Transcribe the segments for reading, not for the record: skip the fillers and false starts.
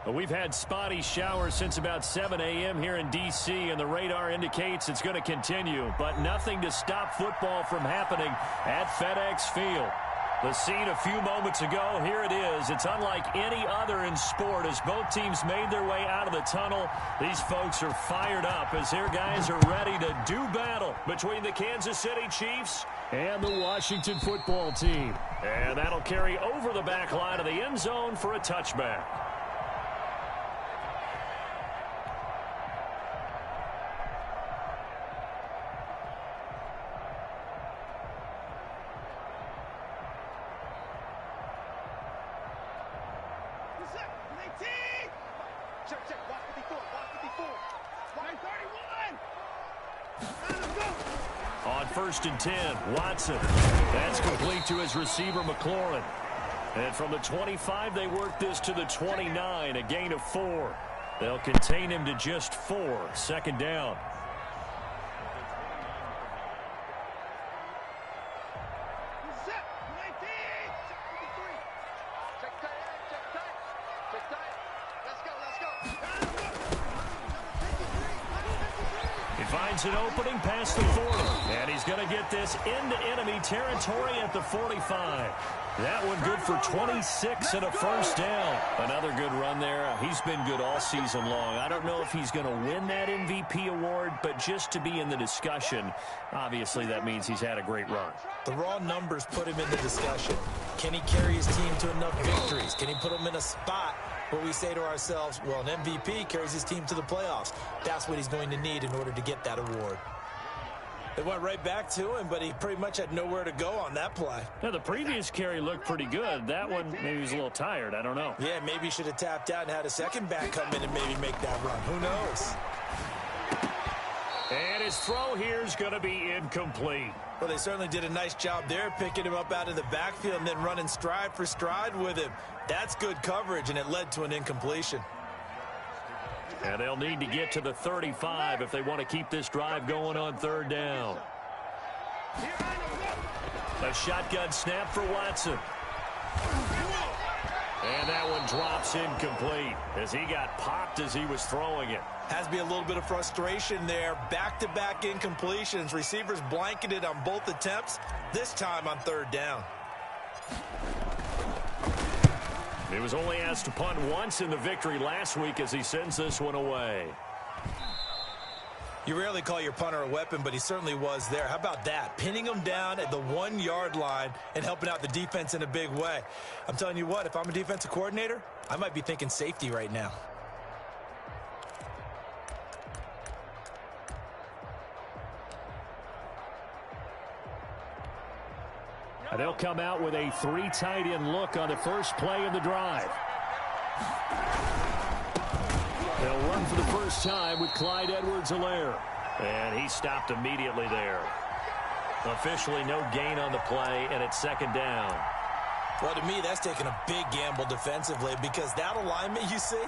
Well, we've had spotty showers since about 7 a.m. here in D.C., and the radar indicates it's going to continue, but nothing to stop football from happening at FedEx Field. The scene a few moments ago, here it is. It's unlike any other in sport as both teams made their way out of the tunnel. These folks are fired up as their guys are ready to do battle between the Kansas City Chiefs and the Washington football team. And that'll carry over the back line of the end zone for a touchback. On 1st and 10, Watson. That's complete to his receiver, McLaurin. And from the 25, they work this to the 29, a gain of 4. They'll contain him to just 4, 2nd down. Finds an opening past the 40, and he's going to get this into enemy territory at the 45. That one good for 26 and a 1st down. Another good run there. He's been good all season long. I don't know if he's going to win that MVP award, but just to be in the discussion, obviously that means he's had a great run. The raw numbers put him in the discussion. Can he carry his team to enough victories? Can he put them in a spot where we say to ourselves, well, an MVP carries his team to the playoffs. That's what he's going to need in order to get that award. They went right back to him, but he pretty much had nowhere to go on that play. Now, the previous carry looked pretty good. That one, maybe he was a little tired. I don't know. Yeah, maybe he should have tapped out and had a second back come in and maybe make that run. Who knows? And his throw here is going to be incomplete. Well, they certainly did a nice job there, picking him up out of the backfield and then running stride for stride with him. That's good coverage, and it led to an incompletion. And they'll need to get to the 35 if they want to keep this drive going on 3rd down. A shotgun snap for Watson. And that one drops incomplete as he got popped as he was throwing it. Has to be a little bit of frustration there. Back-to-back incompletions. Receivers blanketed on both attempts, this time on 3rd down. He was only asked to punt once in the victory last week as he sends this one away. You rarely call your punter a weapon, but he certainly was there. How about that? Pinning him down at the 1-yard line and helping out the defense in a big way. I'm telling you what, if I'm a defensive coordinator, I might be thinking safety right now. And they'll come out with a 3 tight end look on the first play of the drive. They'll run for the first time with Clyde Edwards-Helaire. And he stopped immediately there. Officially no gain on the play, and it's 2nd down. Well, to me, that's taking a big gamble defensively because that alignment you see,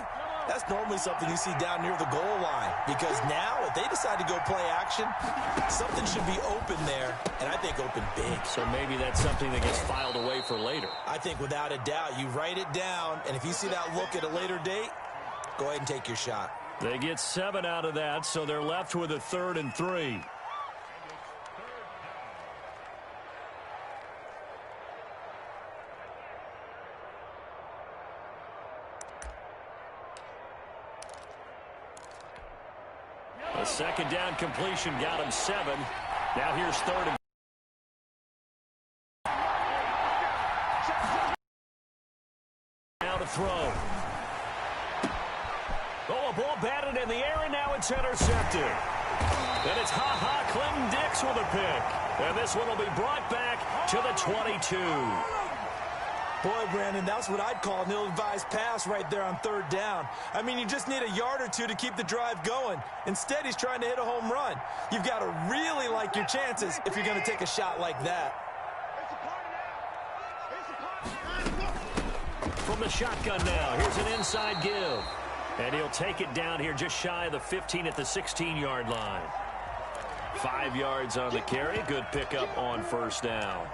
that's normally something you see down near the goal line. Because now, if they decide to go play action, something should be open there, and I think open big. So maybe that's something that gets filed away for later. I think without a doubt, you write it down, and if you see that look at a later date, go ahead and take your shot. They get 7 out of that, so they're left with a 3rd and 3. A 2nd down completion got him 7. Now here's 3rd and now to throw. Oh, a ball batted in the air, and now it's intercepted. And it's Clinton Dix with a pick. And this one will be brought back to the 22. Boy, Brandon, that's what I'd call an ill-advised pass right there on 3rd down. I mean, you just need a yard or two to keep the drive going. Instead, he's trying to hit a home run. You've got to really like your chances if you're going to take a shot like that. From the shotgun now, here's an inside give. And he'll take it down here just shy of the 15 at the 16-yard line. 5 yards on the carry. Good pickup on 1st down.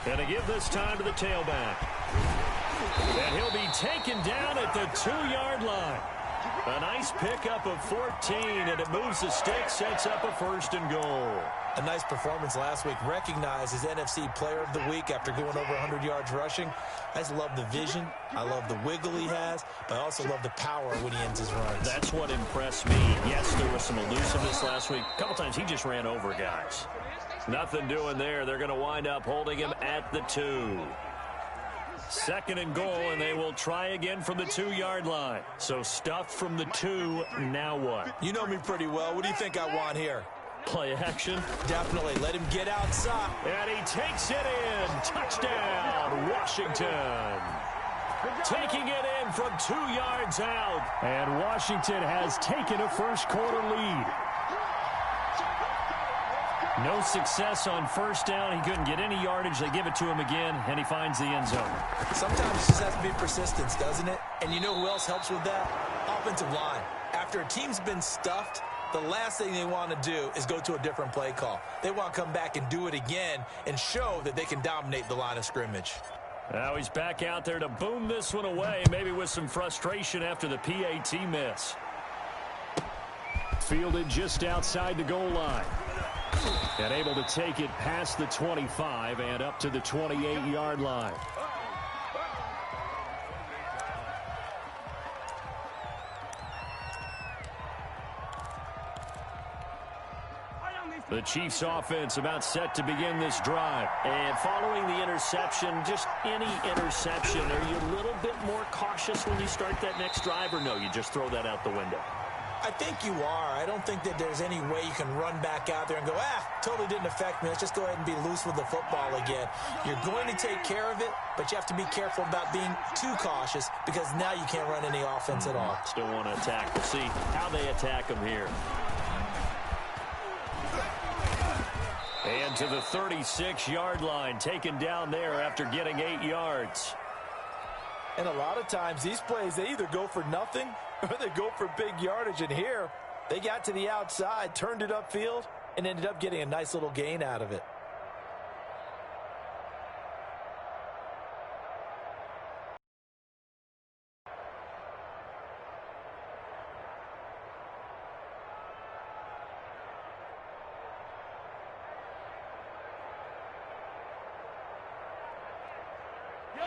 And to give this time to the tailback. And he'll be taken down at the 2-yard line. A nice pickup of 14, and it moves the stick, sets up a 1st and goal. A nice performance last week, recognized as NFC Player of the Week after going over 100 yards rushing. I just love the vision. I love the wiggle he has, but I also love the power when he ends his runs. That's what impressed me. Yes, there was some elusiveness last week. A couple times he just ran over guys. Nothing doing there. They're going to wind up holding him at the 2. 2nd and goal, and they will try again from the 2-yard line. So stuffed from the 2, now what? You know me pretty well. What do you think I want here? Play action? Definitely. Let him get outside. And he takes it in. Touchdown, Washington. Taking it in from 2 yards out. And Washington has taken a first-quarter lead. No success on 1st down. He couldn't get any yardage. They give it to him again, and he finds the end zone. Sometimes it just has to be persistence, doesn't it? And you know who else helps with that? Offensive line. After a team's been stuffed, the last thing they want to do is go to a different play call. They want to come back and do it again and show that they can dominate the line of scrimmage. Now he's back out there to boom this one away, maybe with some frustration after the PAT miss. Fielded just outside the goal line. And able to take it past the 25 and up to the 28-yard line. The Chiefs offense about set to begin this drive. And following the interception, just any interception, are you a little bit more cautious when you start that next drive, or no, you just throw that out the window? I think you are. I don't think that there's any way you can run back out there and go, totally didn't affect me. Let's just go ahead and be loose with the football again. You're going to take care of it, but you have to be careful about being too cautious because now you can't run any offense at all. Still want to attack. We'll see how they attack them here. And to the 36-yard line, taken down there after getting 8 yards. And a lot of times these plays, they either go for nothing or they go for big yardage. And here, they got to the outside, turned it upfield, and ended up getting a nice little gain out of it.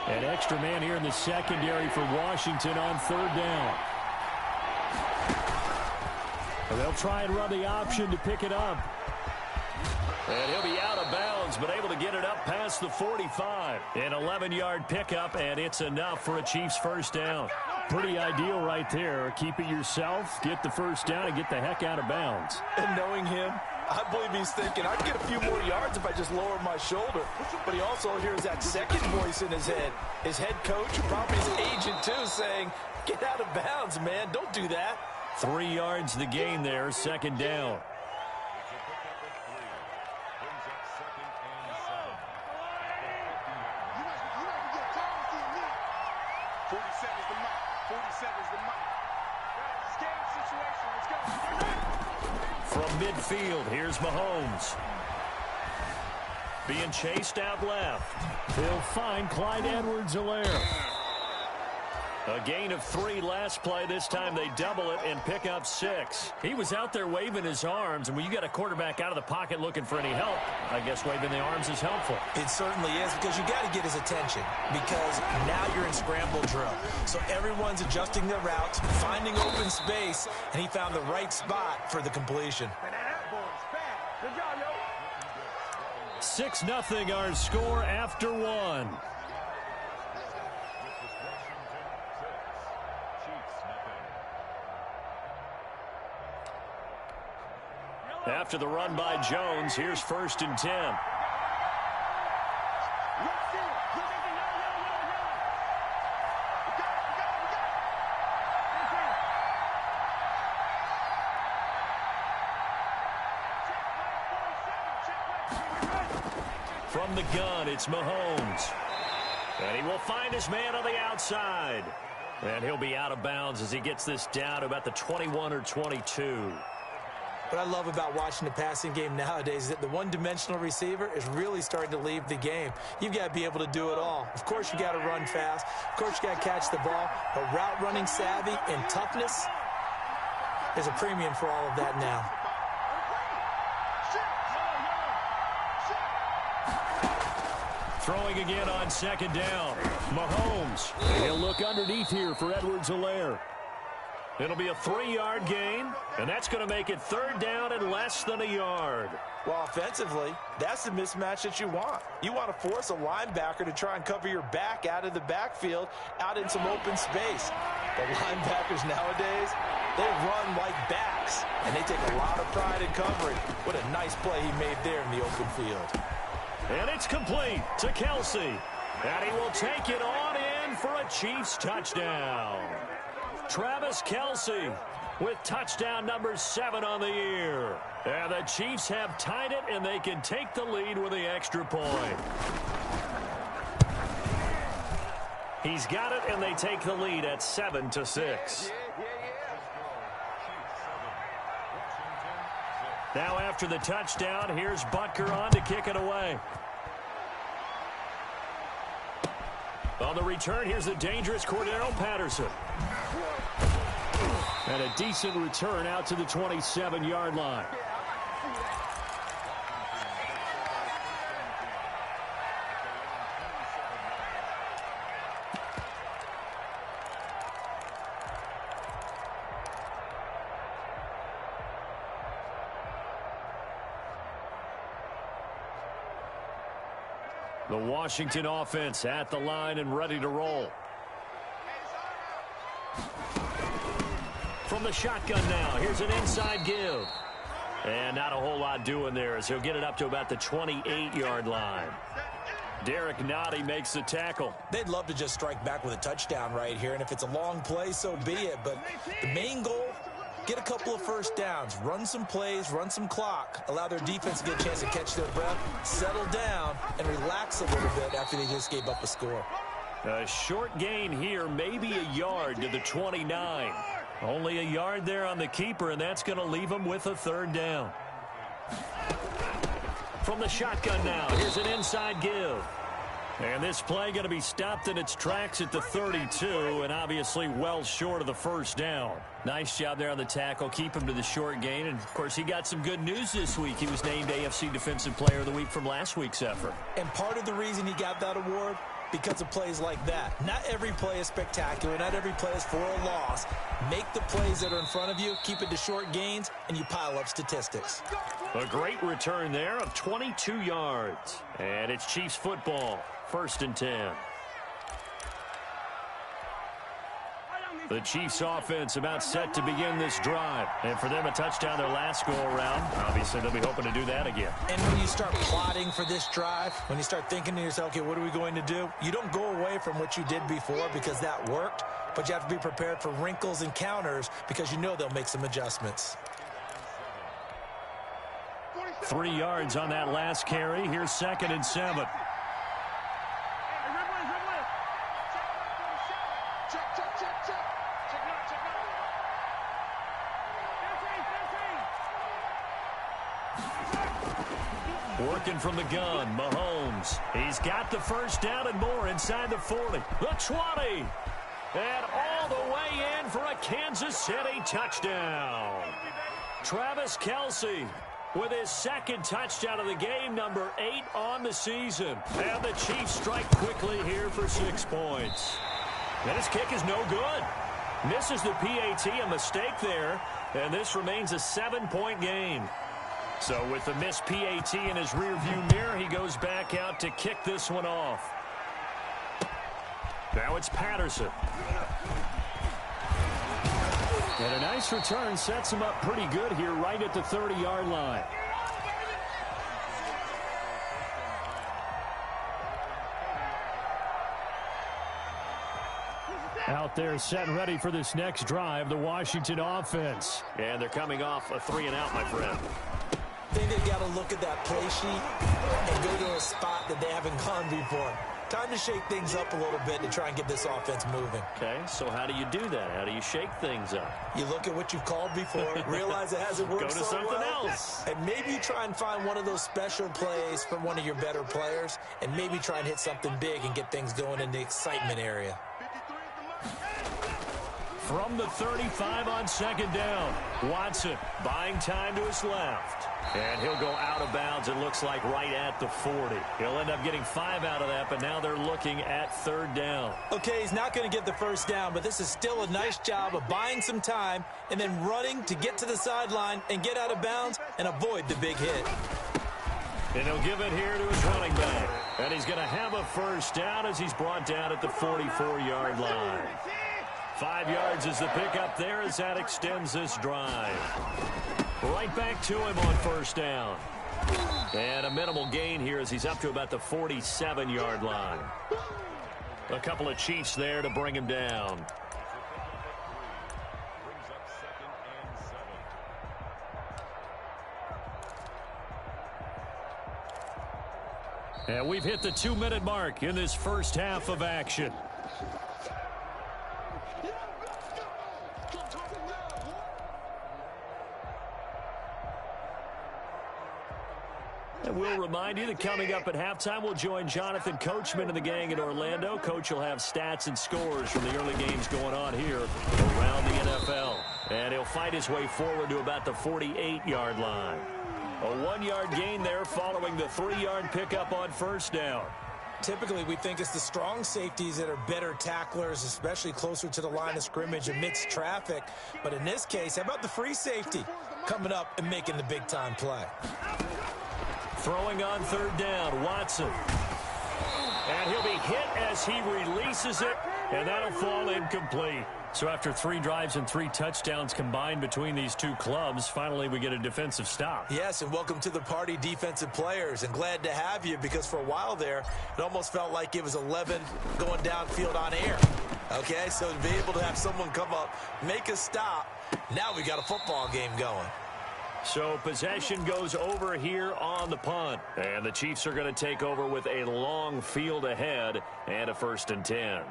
An extra man here in the secondary for Washington on 3rd down. And they'll try and run the option to pick it up. And he'll be out of bounds, but able to get it up past the 45. An 11-yard pickup, and it's enough for a Chiefs 1st down. Pretty ideal right there. Keep it yourself, get the 1st down, and get the heck out of bounds. And knowing him, I believe he's thinking, I can get a few more yards if I just lower my shoulder. But he also hears that second voice in his head. His head coach, probably his agent too, saying, get out of bounds, man. Don't do that. 3 yards the gain there, 2nd down. From midfield, here's Mahomes. Being chased out left. He'll find Clyde Edwards-Helaire. A gain of 3 last play. This time they double it and pick up 6. He was out there waving his arms, and when you got a quarterback out of the pocket looking for any help, I guess waving the arms is helpful. It certainly is, because you got to get his attention, because now you're in scramble drill. So everyone's adjusting their routes, finding open space, and he found the right spot for the completion. 6-0 our score after 1. After the run by Jones, here's 1st and 10. From the gun, it's Mahomes. And he will find his man on the outside. And he'll be out of bounds as he gets this down to about the 21 or 22. What I love about watching the passing game nowadays is that the one-dimensional receiver is really starting to leave the game. You've got to be able to do it all. Of course, you got to run fast. Of course, you got to catch the ball. But route running savvy and toughness is a premium for all of that now. Throwing again on second down. Mahomes. He'll look underneath here for Edwards-Helaire. It'll be a 3-yard gain, and that's going to make it third down and less than a yard. Well, offensively, that's the mismatch that you want. You want to force a linebacker to try and cover your back out of the backfield, out in some open space. But linebackers nowadays, they run like backs, and they take a lot of pride in covering. What a nice play he made there in the open field. And it's complete to Kelsey. And he will take it on in for a Chiefs touchdown. Travis Kelsey with touchdown number 7 on the year. And the Chiefs have tied it, and they can take the lead with the extra point. He's got it, and they take the lead at 7-6. Now after the touchdown, here's Butker on to kick it away. On the return, here's the dangerous Cordero Patterson. And a decent return out to the 27-yard line. The Washington offense at the line and ready to roll. From the shotgun now, here's an inside give. And not a whole lot doing there as he'll get it up to about the 28-yard line. Derek Nottie makes the tackle. They'd love to just strike back with a touchdown right here, and if it's a long play, so be it. But the main goal, get a couple of first downs, run some plays, run some clock, allow their defense to get a chance to catch their breath, settle down, and relax a little bit after they just gave up a score. A short gain here, maybe a yard to the 29. Only a yard there on the keeper, and that's going to leave him with a third down. From the shotgun now, here's an inside give. And this play going to be stopped in its tracks at the 32, and obviously well short of the first down. Nice job there on the tackle. Keep him to the short gain. And, of course, he got some good news this week. He was named AFC Defensive Player of the Week from last week's effort. And part of the reason he got that award, because of plays like that. Not every play is spectacular. Not every play is for a loss. Make the plays that are in front of you, keep it to short gains, and you pile up statistics. A great return there of 22 yards. And it's Chiefs football. 1st and 10. The Chiefs offense about set to begin this drive. And for them, a touchdown their last go-around. Obviously, they'll be hoping to do that again. And when you start plotting for this drive, when you start thinking to yourself, okay, what are we going to do? You don't go away from what you did before because that worked. But you have to be prepared for wrinkles and counters because you know they'll make some adjustments. 3 yards on that last carry. Here's 2nd and 7. Working from the gun, Mahomes. He's got the first down and more inside the 40. The 20. And all the way in for a Kansas City touchdown. Travis Kelsey with his 2nd touchdown of the game, number 8 on the season. And the Chiefs strike quickly here for 6 points. And his kick is no good. Misses the PAT, a mistake there. And this remains a 7-point game. So with the missed PAT in his rearview mirror, he goes back out to kick this one off. Now it's Patterson. And a nice return sets him up pretty good here right at the 30-yard line. Out there set and ready for this next drive, the Washington offense. And they're coming off a 3-and-out, my friend. I think they've got to look at that play sheet and go to a spot that they haven't gone before. Time to shake things up a little bit to try and get this offense moving. Okay, so how do you do that? How do you shake things up? You look at what you've called before, realize it hasn't worked Go to so something well, else. and maybe you try and find one of those special plays from one of your better players, and maybe try and hit something big and get things going in the excitement area. From the 35 on second down, Watson buying time to his left. And he'll go out of bounds, it looks like, right at the 40. He'll end up getting 5 out of that, but now they're looking at third down. Okay, he's not going to get the first down, but this is still a nice job of buying some time and then running to get to the sideline and get out of bounds and avoid the big hit. And he'll give it here to his running back. And he's going to have a first down as he's brought down at the 44-yard line. 5 yards is the pickup there as that extends this drive. Right back to him on first down. And a minimal gain here as he's up to about the 47-yard line. A couple of Chiefs there to bring him down. And we've hit the 2-minute mark in this first half of action. And we'll remind you that coming up at halftime, we'll join Jonathan Coachman and the gang in Orlando. Coach will have stats and scores from the early games going on here around the NFL. And he'll fight his way forward to about the 48-yard line. A 1-yard gain there following the 3-yard pickup on first down. Typically, we think it's the strong safeties that are better tacklers, especially closer to the line of scrimmage amidst traffic. But in this case, how about the free safety coming up and making the big-time play? Throwing on third down, Watson. And he'll be hit as he releases it, and that'll fall incomplete. So after 3 drives and 3 touchdowns combined between these two clubs, finally we get a defensive stop. Yes, and welcome to the party, defensive players, and glad to have you because for a while there, it almost felt like it was 11 going downfield on air. Okay, so to be able to have someone come up, make a stop, now we got a football game going. So possession goes over here on the punt. And the Chiefs are going to take over with a long field ahead and a 1st and 10.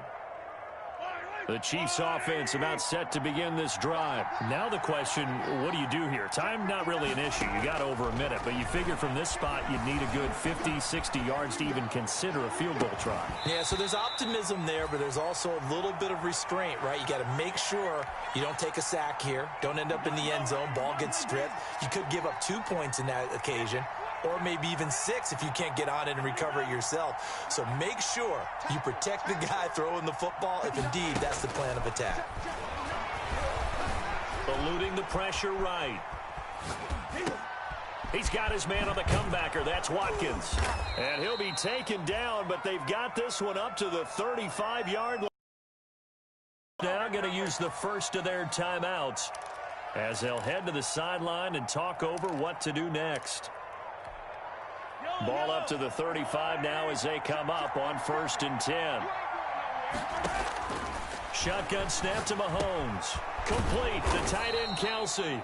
The Chiefs offense about set to begin this drive. Now the question, what do you do here? Time not really an issue. You got over a minute, but you figure from this spot you'd need a good 50, 60 yards to even consider a field goal try. Yeah, so there's optimism there, but there's also a little bit of restraint, right? You got to make sure you don't take a sack here. Don't end up in the end zone. Ball gets stripped. You could give up 2 points in that occasion, or maybe even 6 if you can't get on it and recover it yourself. So make sure you protect the guy throwing the football if indeed that's the plan of attack. Eluding the pressure right. He's got his man on the comebacker. That's Watkins. And he'll be taken down, but they've got this one up to the 35-yard line. Now going to use the first of their timeouts as they'll head to the sideline and talk over what to do next. Ball up to the 35 now as they come up on 1st and 10. Shotgun snap to Mahomes. Complete. The tight end, Kelsey.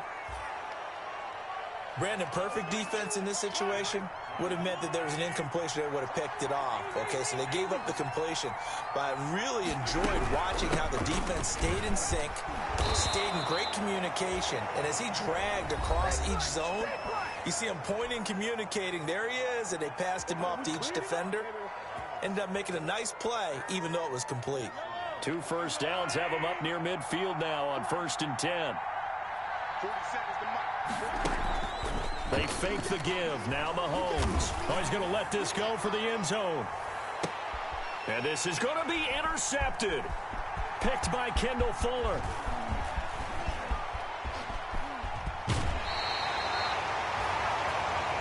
Brandon, perfect defense in this situation would have meant that there was an incompletion that would have picked it off. Okay, so they gave up the completion. But I really enjoyed watching how the defense stayed in sync, stayed in great communication. And as he dragged across each zone, you see him pointing, communicating. There he is, and they passed him off to each defender. Ended up making a nice play, even though it was complete. 2 first downs have him up near midfield now on 1st and 10. They fake the give. Now Mahomes. Oh, he's going to let this go for the end zone. And this is going to be intercepted. Picked by Kendall Fuller.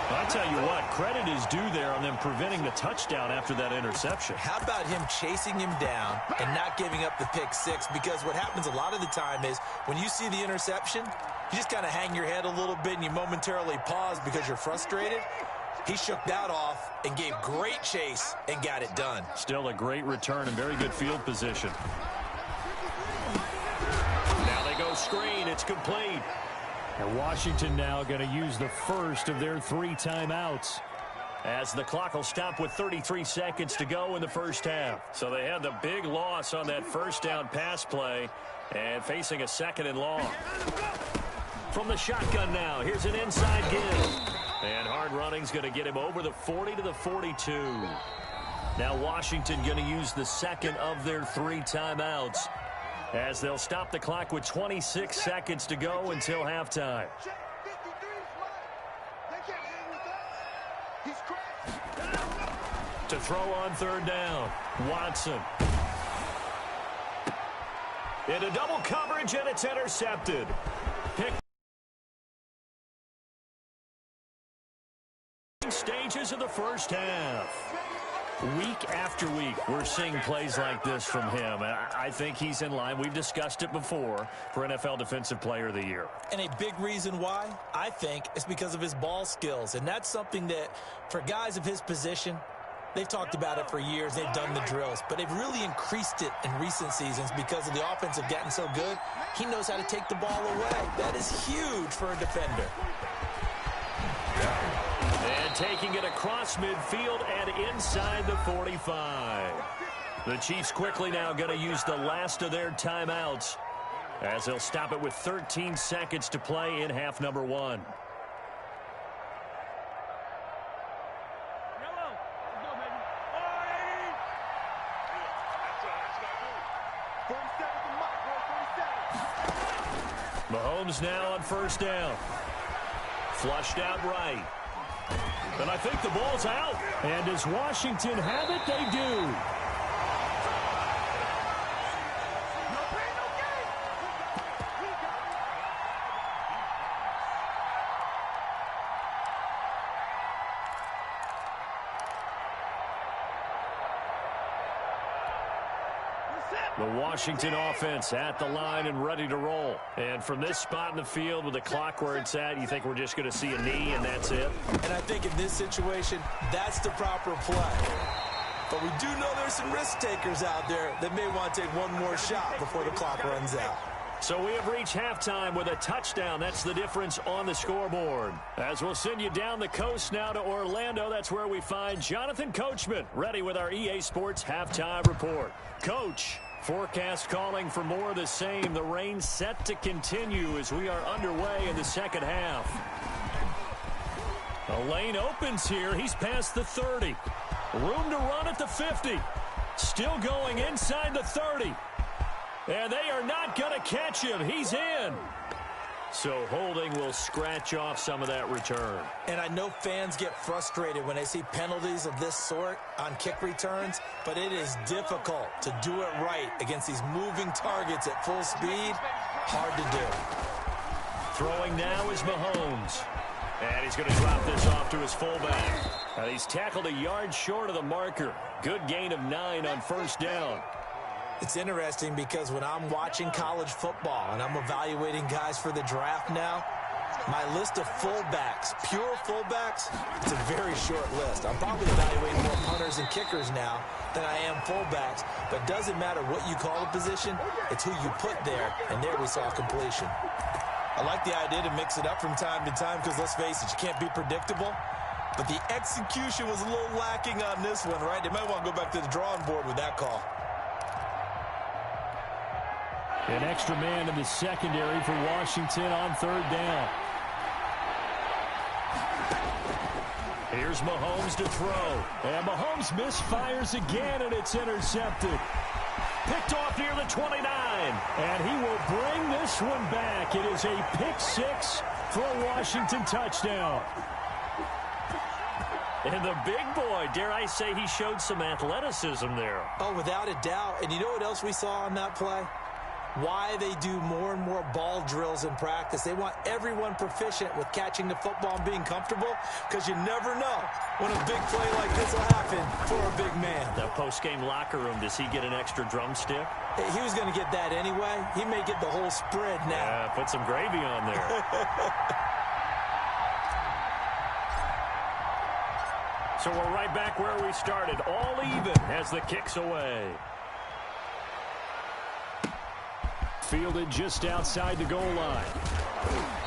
I tell you what, credit is due there on them preventing the touchdown after that interception. How about him chasing him down and not giving up the pick 6? Because what happens a lot of the time is when you see the interception, you just kind of hang your head a little bit and you momentarily pause because you're frustrated. He shook that off and gave great chase and got it done. Still a great return and very good field position. Now they go screen. It's complete. And Washington now going to use the first of their 3 timeouts as the clock will stop with 33 seconds to go in the first half. So they had the big loss on that first down pass play and facing a second and long. From the shotgun now, here's an inside give. And hard running's going to get him over the 40 to the 42. Now Washington going to use the second of their 3 timeouts as they'll stop the clock with 26 seconds to go until halftime. To throw on third down, Watson. Into double coverage, and it's intercepted. Stages of the first half. Week after week, we're seeing plays like this from him. I think he's in line. We've discussed it before for NFL Defensive Player of the Year. And a big reason why, I think, is because of his ball skills. And that's something that, for guys of his position, they've talked about it for years. They've done the drills. But they've really increased it in recent seasons because of the offense have gotten so good. He knows how to take the ball away. That is huge for a defender. And taking it across midfield and inside the 45. The Chiefs quickly now going to use the last of their timeouts as they'll stop it with 13 seconds to play in half number 1. Mahomes now on first down. Flushed out right. And I think the ball's out. And does Washington have it? They do. The Washington offense at the line and ready to roll. And from this spot in the field with the clock where it's at, you think we're just going to see a knee and that's it? And I think in this situation, that's the proper play. But we do know there's some risk takers out there that may want to take one more shot before the clock runs out. So we have reached halftime with a touchdown. That's the difference on the scoreboard. As we'll send you down the coast now to Orlando, that's where we find Jonathan Coachman, ready with our EA Sports Halftime Report. Coach, forecast calling for more of the same. The rain set to continue as we are underway in the second half. The lane opens here. He's past the 30. Room to run at the 50. Still going inside the 30. And they are not going to catch him. He's in. So holding will scratch off some of that return. And I know fans get frustrated when they see penalties of this sort on kick returns, but it is difficult to do it right against these moving targets at full speed. Hard to do. Throwing now is Mahomes. And he's going to drop this off to his fullback. And he's tackled a yard short of the marker. Good gain of 9 on first down. It's interesting because when I'm watching college football and I'm evaluating guys for the draft now, my list of fullbacks, pure fullbacks, it's a very short list. I'm probably evaluating more punters and kickers now than I am fullbacks, but it doesn't matter what you call a position, it's who you put there, and there we saw completion. I like the idea to mix it up from time to time because, let's face it, you can't be predictable, but the execution was a little lacking on this one, right? They might want to go back to the drawing board with that call. An extra man in the secondary for Washington on third down. Here's Mahomes to throw. And Mahomes misfires again, and it's intercepted. Picked off near the 29. And he will bring this one back. It is a pick 6 for a Washington touchdown. And the big boy, dare I say, he showed some athleticism there. Oh, without a doubt. And you know what else we saw on that play? Why they do more and more ball drills in practice. They want everyone proficient with catching the football and being comfortable, because you never know when a big play like this will happen for a big man. That post-game locker room, does he get an extra drumstick? He was going to get that anyway. He may get the whole spread now. Yeah, put some gravy on there. So we're right back where we started, all even as the kick's away. Fielded just outside the goal line.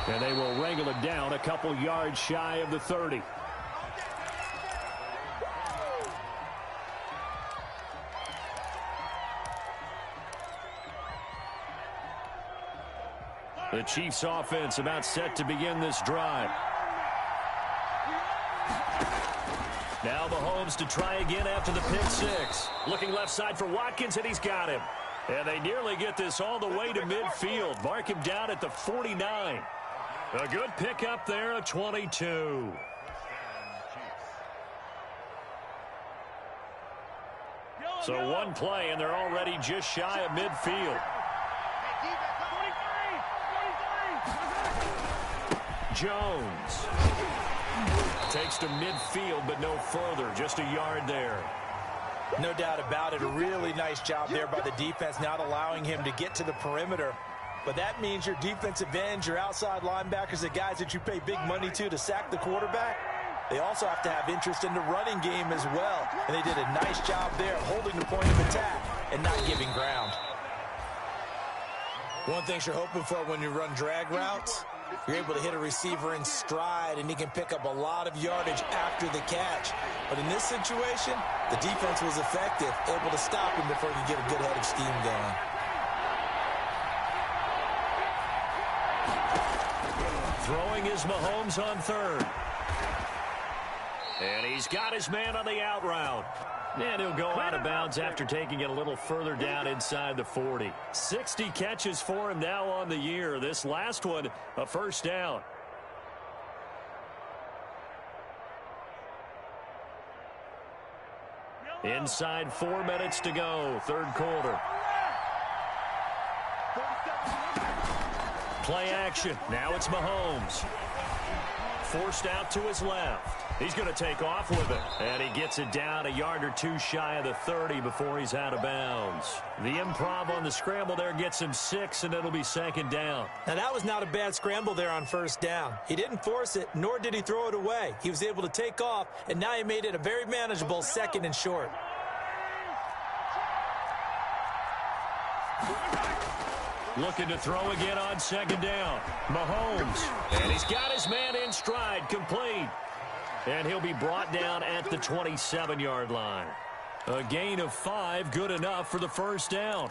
And they will wrangle it down a couple yards shy of the 30. The Chiefs offense about set to begin this drive. Now Mahomes to try again after the pick six. Looking left side for Watkins, and he's got him. And they nearly get this all the way to midfield. Mark him down at the 49. A good pickup there, a 22. So one play, and they're already just shy of midfield. Jones takes to midfield, but no further. Just a yard there. No doubt about it. A really nice job there by the defense, not allowing him to get to the perimeter. But that means your defensive ends, your outside linebackers, the guys that you pay big money to sack the quarterback, they also have to have interest in the running game as well. And they did a nice job there holding the point of attack and not giving ground. One thing you're hoping for when you run drag routes, you're able to hit a receiver in stride, and he can pick up a lot of yardage after the catch. But in this situation, the defense was effective, able to stop him before he could get a good head of steam going. Throwing is Mahomes on third. And he's got his man on the out route. And he'll go out of bounds after taking it a little further down inside the 40. 60 catches for him now on the year. This last one, a first down. Inside 4 minutes to go, third quarter. Play action. Now it's Mahomes. Forced out to his left. He's going to take off with it. And he gets it down a yard or two shy of the 30 before he's out of bounds. The improv on the scramble there gets him 6, and it'll be second down. Now, that was not a bad scramble there on first down. He didn't force it, nor did he throw it away. He was able to take off, and now he made it a very manageable second and short. Looking to throw again on second down. Mahomes. And he's got his man in stride, complete. And he'll be brought down at the 27-yard line. A gain of 5, good enough for the first down.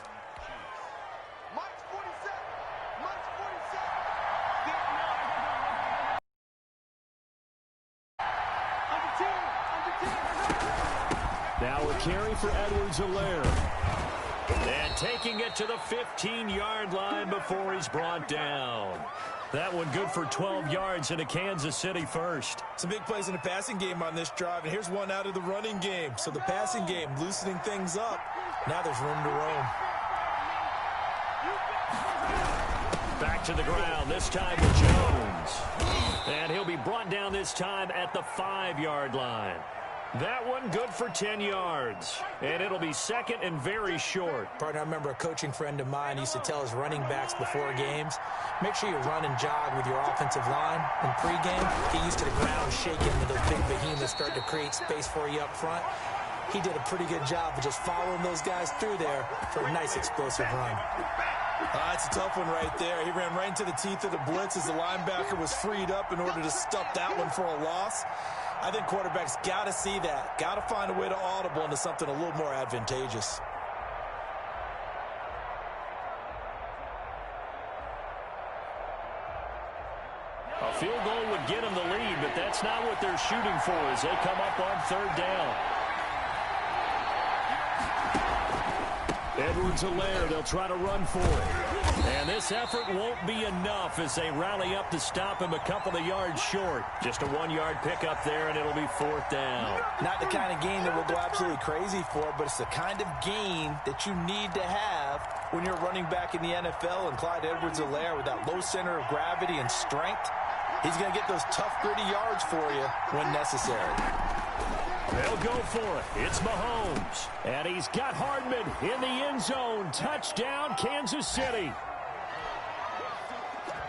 Now a carry for Edwards-Helaire. And taking it to the 15-yard line before he's brought down. That one good for 12 yards into Kansas City first. Some big plays in the passing game on this drive, and here's one out of the running game. So the passing game loosening things up. Now there's room to roam. Back to the ground, this time with Jones. And he'll be brought down this time at the 5-yard line. That one good for 10 yards. And it'll be second and very short. Partner, I remember a coaching friend of mine used to tell his running backs before games, make sure you run and jog with your offensive line in pregame. Get used to the ground shaking with those big behemoths start to create space for you up front. He did a pretty good job of just following those guys through there for a nice explosive run. That's a tough one right there. He ran right into the teeth of the blitz as the linebacker was freed up in order to stuff that one for a loss. I think quarterbacks got to see that. Got to find a way to audible into something a little more advantageous. A field goal would get them the lead, but that's not what they're shooting for as they come up on third down. Edwards-Helaire, they'll try to run for it. And this effort won't be enough as they rally up to stop him a couple of yards short. Just a 1-yard pickup there, and it'll be fourth down. Not the kind of gain that we'll go absolutely crazy for, but it's the kind of gain that you need to have when you're running back in the NFL. And Clyde Edwards-Helaire, with that low center of gravity and strength, he's going to get those tough, gritty yards for you when necessary. They'll go for it. It's Mahomes. And he's got Hardman in the end zone. Touchdown, Kansas City.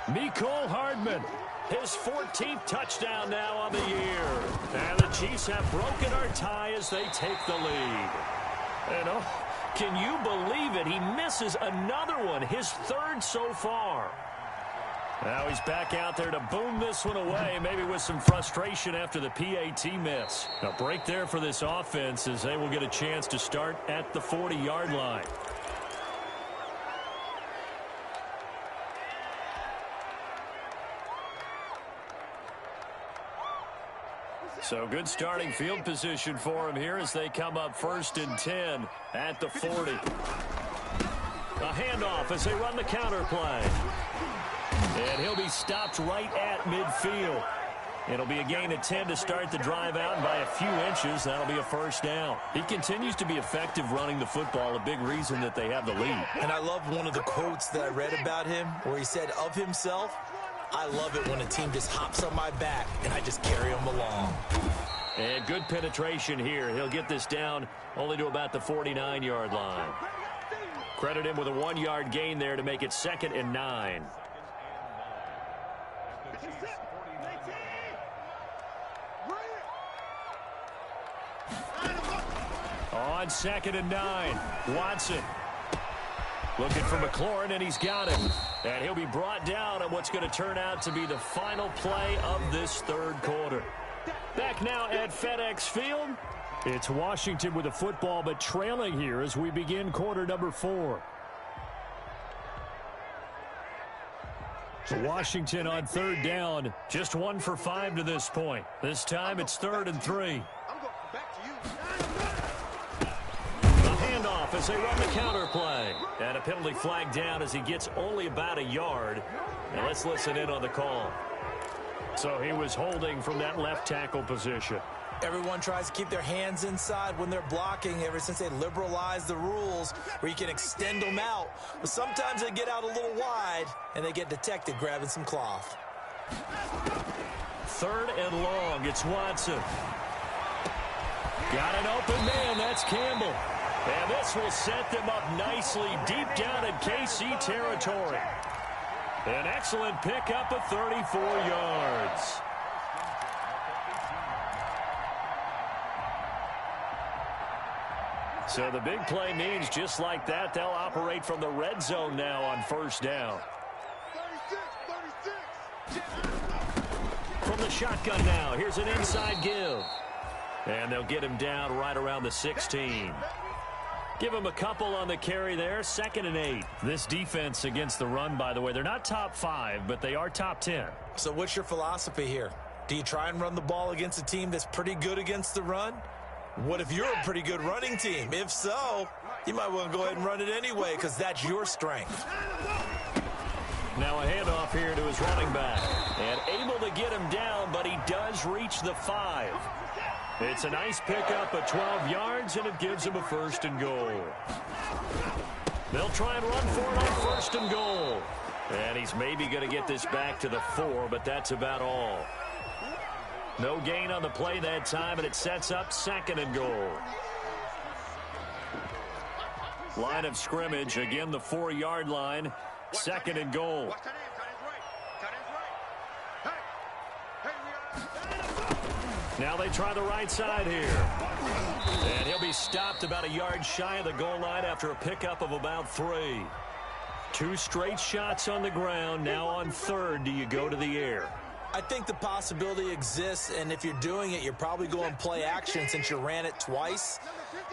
Mecole Hardman, his 14th touchdown now on the year. And the Chiefs have broken our tie as they take the lead. And oh, can you believe it? He misses another one, his third so far. Now he's back out there to boom this one away, maybe with some frustration after the PAT miss. A break there for this offense as they will get a chance to start at the 40-yard line. So good starting field position for him here as they come up 1st and 10 at the 40. A handoff as they run the counter play. And he'll be stopped right at midfield. It'll be a gain of 10 to start the drive out, and by a few inches, that'll be a first down. He continues to be effective running the football, a big reason that they have the lead. And I love one of the quotes that I read about him where he said of himself, "I love it when a team just hops on my back and I just carry them along." And good penetration here. He'll get this down only to about the 49-yard line. Credit him with a 1-yard gain there to make it 2nd and 9. On 2nd and 9, Watson looking for McLaurin, and he's got him. And he'll be brought down on what's going to turn out to be the final play of this 3rd quarter. Back now at FedEx Field. It's Washington with the football, but trailing here as we begin quarter number 4. Washington on 3rd down, just 1 for 5 to this point. This time it's 3rd and 3. As they run the counter play. And a penalty flag down as he gets only about a yard. And let's listen in on the call. So he was holding from that left tackle position. Everyone tries to keep their hands inside when they're blocking ever since they liberalized the rules where you can extend them out. But sometimes they get out a little wide and they get detected grabbing some cloth. 3rd and long. It's Watson. Got an open man. That's Campbell. And this will set them up nicely deep down in KC territory. An excellent pickup of 34 yards. So the big play means just like that, they'll operate from the red zone now on 1st down. From the shotgun now, here's an inside give. And they'll get him down right around the 16. Give him a couple on the carry there. 2nd and 8. This defense against the run, by the way, they're not top 5, but they are top 10. So what's your philosophy here? Do you try and run the ball against a team that's pretty good against the run? What if you're a pretty good running team? If so, you might want to go ahead and run it anyway because that's your strength. Now a handoff here to his running back. And able to get him down, but he does reach the 5. It's a nice pickup of 12 yards, and it gives him a 1st and goal. They'll try and run for it on 1st and goal. And he's maybe going to get this back to the 4, but that's about all. No gain on the play that time, and it sets up 2nd and goal. Line of scrimmage, again the 4-yard line, 2nd and goal. Now they try the right side here. And he'll be stopped about a yard shy of the goal line after a pickup of about 3. 2 straight shots on the ground. Now on 3rd, do you go to the air? I think the possibility exists, and if you're doing it, you're probably going play action since you ran it twice.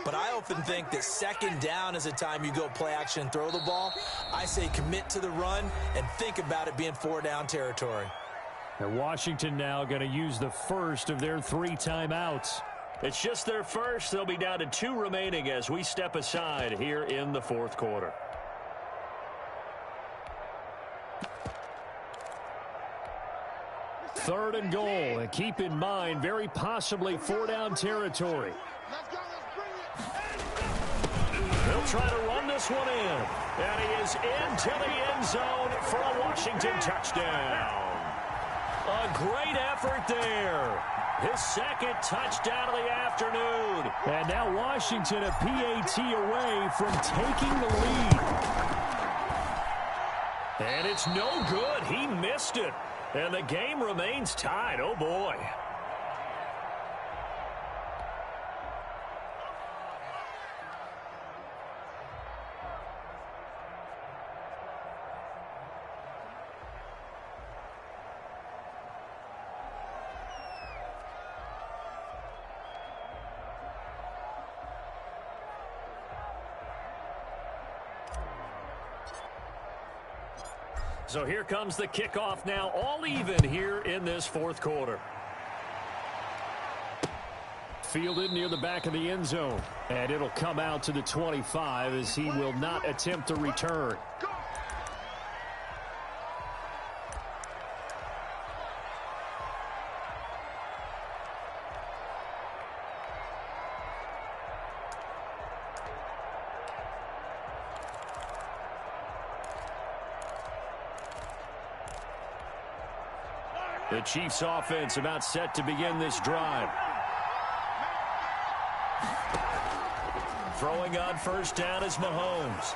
But I often think that 2nd down is the time you go play action and throw the ball. I say commit to the run and think about it being 4-down territory. And Washington now going to use the first of their 3 timeouts. It's just their first. They'll be down to 2 remaining as we step aside here in the 4th quarter. Third and goal, and keep in mind, very possibly 4-down territory. They'll try to run this one in, and he is into the end zone for a Washington touchdown. A great effort there. His 2nd touchdown of the afternoon. And now Washington a PAT away from taking the lead. And it's no good. He missed it. And the game remains tied. Oh, boy. So here comes the kickoff now, all even here in this 4th quarter. Fielded near the back of the end zone. And it'll come out to the 25 as he will not attempt to return. The Chiefs offense about set to begin this drive. Throwing on first down is Mahomes.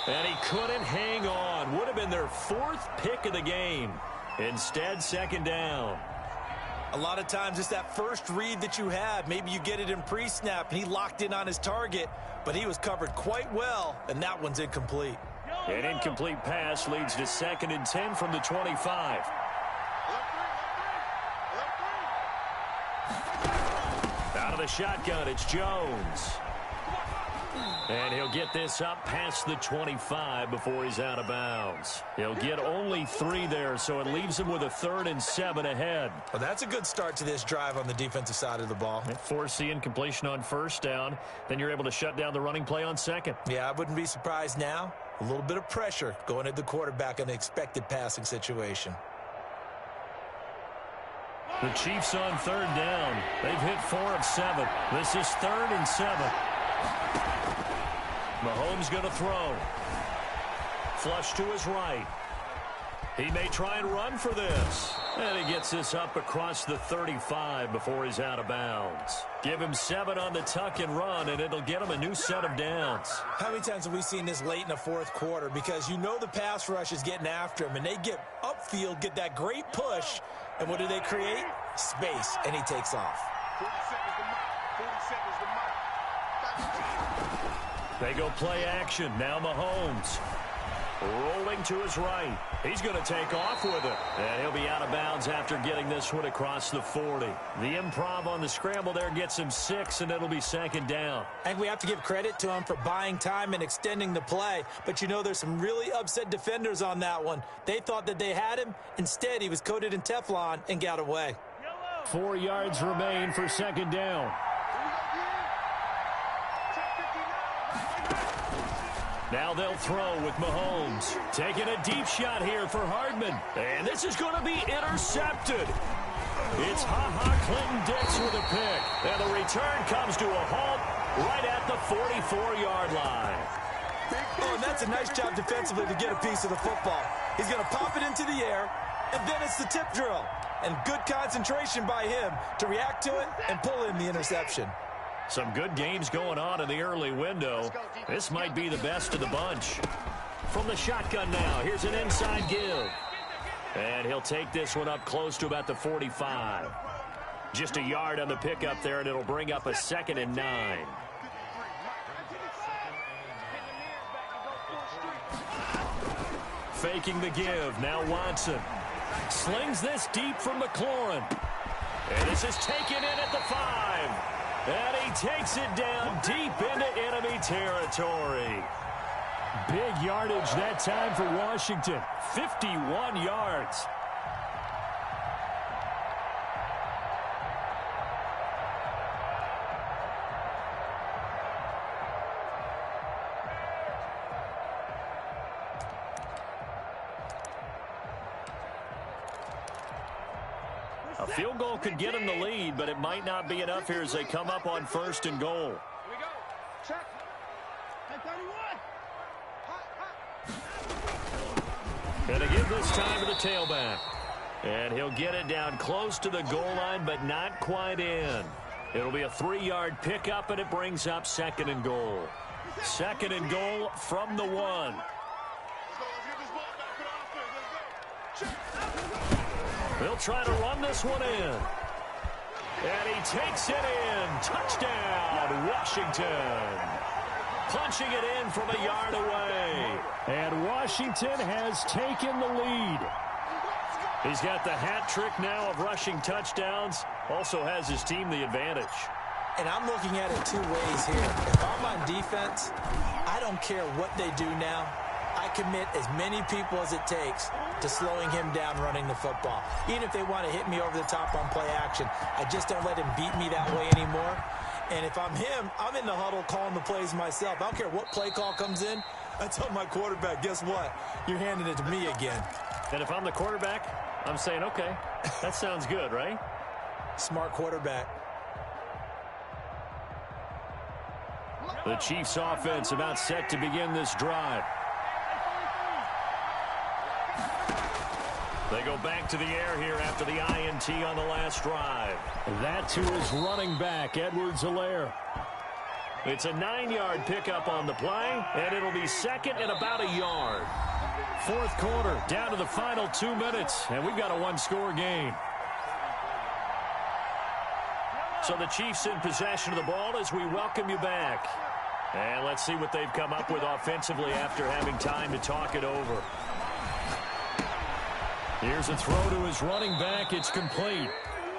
And he couldn't hang on. Would have been their 4th pick of the game. Instead, second down. A lot of times it's that first read that you have. Maybe you get it in pre-snap, and he locked in on his target, but he was covered quite well, and that one's incomplete. An incomplete pass leads to 2nd and 10 from the 25. Out of the shotgun, it's Jones. And he'll get this up past the 25 before he's out of bounds. He'll get only 3 there, so it leaves him with a 3rd and 7 ahead. Well, that's a good start to this drive on the defensive side of the ball. Force the incompletion on first down. Then you're able to shut down the running play on second. Yeah, I wouldn't be surprised now. A little bit of pressure going at the quarterback in an expected passing situation. The Chiefs on 3rd down. They've hit 4 of 7. This is 3rd and 7. Mahomes going to throw. Flush to his right. He may try and run for this. And he gets this up across the 35 before he's out of bounds. Give him 7 on the tuck and run, and it'll get him a new set of downs. How many times have we seen this late in the 4th quarter? Because you know the pass rush is getting after him, and they get upfield, get that great push, and what do they create? Space, and he takes off. 40 seconds to mark. 40 seconds to mark. They go play action. Now Mahomes. Rolling to his right. He's going to take off with it. And he'll be out of bounds after getting this one across the 40. The improv on the scramble there gets him 6, and it'll be 2nd down. And we have to give credit to him for buying time and extending the play. But you know there's some really upset defenders on that one. They thought that they had him. Instead, he was coated in Teflon and got away. 4 yards remain for 2nd down. Now they'll throw with Mahomes. Taking a deep shot here for Hardman. And this is going to be intercepted. It's Ha-Ha Clinton-Dix with a pick. And the return comes to a halt right at the 44-yard line. Oh, and that's a nice job defensively to get a piece of the football. He's going to pop it into the air, and then it's the tip drill. And good concentration by him to react to it and pull in the interception. Some good games going on in the early window. This might be the best of the bunch. From the shotgun now, here's an inside give. And he'll take this one up close to about the 45. Just a yard on the pickup there, and it'll bring up a 2nd and 9. Faking the give, now Watson. Slings this deep from McLaurin. And this is taken in at the 5. And he takes it down deep into enemy territory. Big yardage that time for Washington. 51 yards. A field goal could get him the lead, but it might not be enough here as they come up on 1st and goal. Here we go. Check. 31. And to give this time to the tailback. And he'll get it down close to the goal line, but not quite in. It'll be a 3-yard pickup, and it brings up 2nd and goal. 2nd and goal from the 1. Let's get this ball back to the offense. Let's go. Check. They'll try to run this one in. And he takes it in. Touchdown, Washington. Punching it in from a yard away. And Washington has taken the lead. He's got the hat trick now of rushing touchdowns. Also has his team the advantage. And I'm looking at it 2 ways here. If I'm on defense, I don't care what they do now. I commit as many people as it takes to slowing him down running the football. Even if they want to hit me over the top on play action, I just don't let him beat me that way anymore. And if I'm him, I'm in the huddle calling the plays myself. I don't care what play call comes in. I tell my quarterback, guess what? You're handing it to me again. And if I'm the quarterback, I'm saying, okay, that sounds good, right? Smart quarterback. The Chiefs offense about set to begin this drive. They go back to the air here after the INT on the last drive. That to his running back, Edwards-Helaire. It's a 9-yard pickup on the play, and it'll be second and about a yard. Fourth quarter, down to the final 2 minutes, and we've got a one-score game. So the Chiefs in possession of the ball as we welcome you back. And let's see what they've come up with offensively after having time to talk it over. Here's a throw to his running back. It's complete.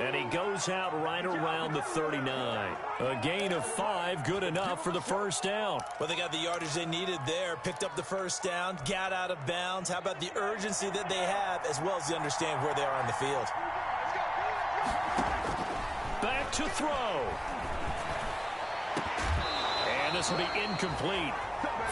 And he goes out right around the 39. A gain of 5, good enough for the first down. Well, they got the yardage they needed there. Picked up the first down, got out of bounds. How about the urgency that they have, as well as they understand where they are on the field. Back to throw. And this will be incomplete.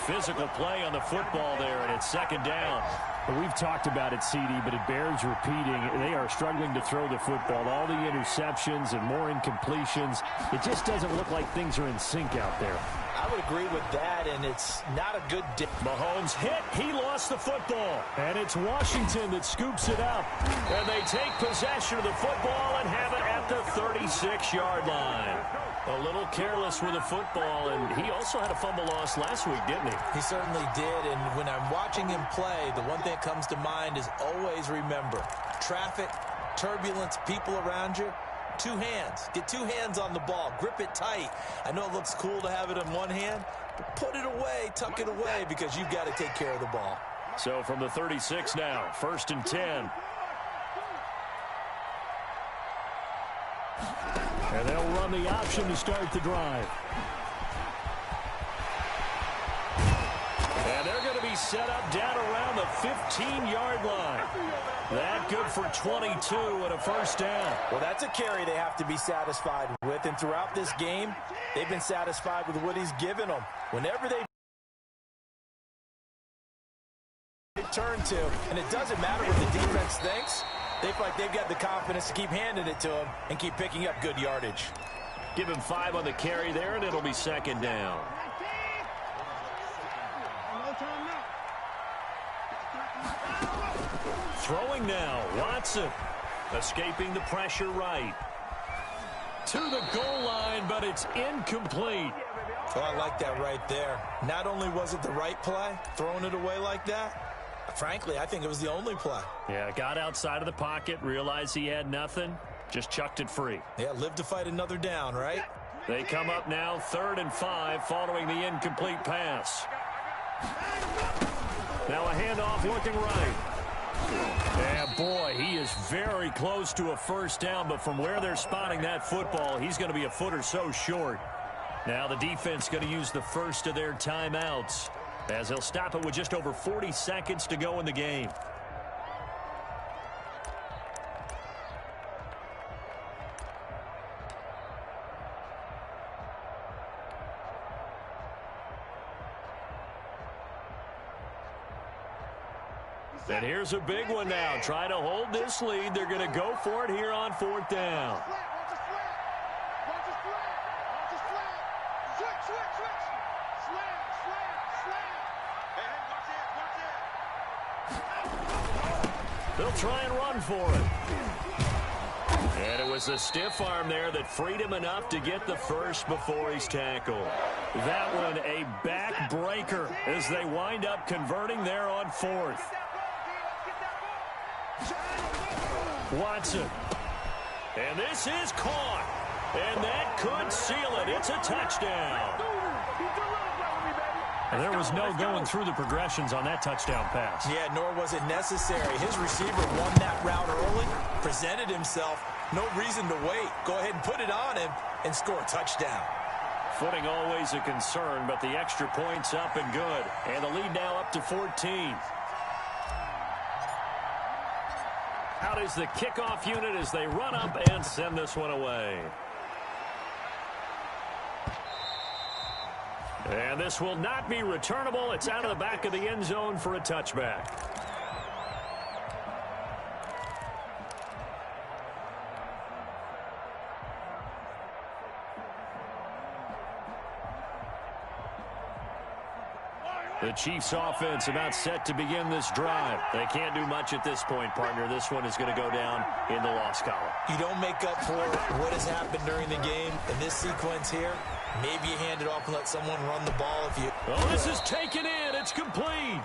Physical play on the football there, and it's second down. Well, we've talked about it, CD, but it bears repeating. They are struggling to throw the football. All the interceptions and more incompletions. It just doesn't look like things are in sync out there. I would agree with that, and it's not a good day. Mahomes hit. He lost the football. And it's Washington that scoops it up. And they take possession of the football and have it at the 36-yard line. A little careless with the football, and he also had a fumble loss last week, didn't he? He certainly did, and when I'm watching him play, the one thing that comes to mind is always remember, traffic, turbulence, people around you, 2 hands. Get 2 hands on the ball. Grip it tight. I know it looks cool to have it in one hand, but put it away, tuck it away, because you've got to take care of the ball. So from the 36 now, 1st and 10. And they'll run the option to start the drive. And they're going to be set up down around the 15-yard line. That good for 22 and a first down. Well, that's a carry they have to be satisfied with, and throughout this game, they've been satisfied with what he's given them. Whenever they turn to, and it doesn't matter what the defense thinks, they feel like they've got the confidence to keep handing it to him and keep picking up good yardage. Give him 5 on the carry there, and it'll be second down. Throwing now, Watson. Escaping the pressure right. To the goal line, but it's incomplete. Oh, I like that right there. Not only was it the right play, throwing it away like that, frankly, I think it was the only play. Yeah, got outside of the pocket, realized he had nothing, just chucked it free. Yeah, live to fight another down, right? They come up now 3rd and 5 following the incomplete pass. Now a handoff looking right. Yeah, boy, he is very close to a first down, but from where they're spotting that football, he's going to be a foot or so short. Now the defense going to use the first of their timeouts, as they'll stop it with just over 40 seconds to go in the game. And here's a big one now. Trying to hold this lead. They're going to go for it here on 4th down. They'll try and run for it. And it was the stiff arm there that freed him enough to get the first before he's tackled. That one a backbreaker as they wind up converting there on 4th. Watson. And this is caught. And that could seal it. It's a touchdown. And there was no going through the progressions on that touchdown pass. Yeah, nor was it necessary. His receiver won that route early, presented himself. No reason to wait. Go ahead and put it on him and score a touchdown. Footing always a concern, but the extra point's up and good. And the lead now up to 14. Out is the kickoff unit as they run up and send this one away. And this will not be returnable. It's out of the back of the end zone for a touchback. The Chiefs offense about set to begin this drive. They can't do much at this point, partner. This one is going to go down in the loss column. You don't make up for what has happened during the game in this sequence here. Maybe you hand it off and let someone run the ball if you... Oh, this is taken in. It's complete.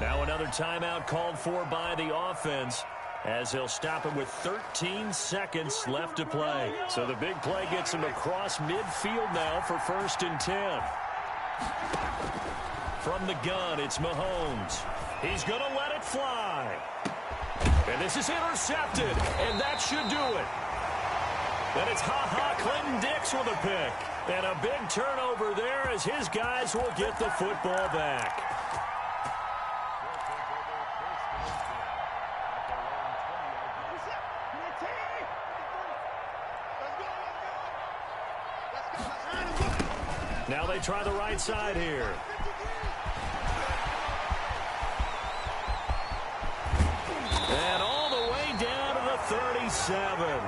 Now another timeout called for by the offense as they'll stop it with 13 seconds left to play. So the big play gets them across midfield now for 1st and 10. From the gun, it's Mahomes. He's going to let it fly. And this is intercepted, and that should do it. Then it's Clinton Dix with a pick. And a big turnover there as his guys will get the football back. Now they try the right side here. And all the way down to the 37.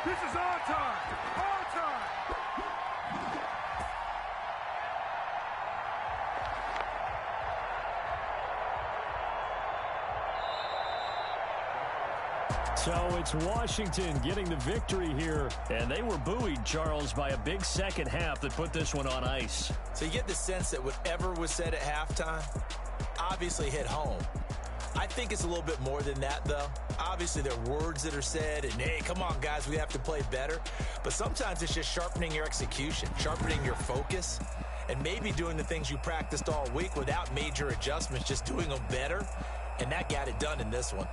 This is our time. Our time. So it's Washington getting the victory here. And they were buoyed, Charles, by a big second half that put this one on ice. So you get the sense that whatever was said at halftime obviously hit home. I think it's a little bit more than that, though. Obviously, there are words that are said, and, hey, come on, guys, we have to play better. But sometimes it's just sharpening your execution, sharpening your focus, and maybe doing the things you practiced all week without major adjustments, just doing them better. And that got it done in this one.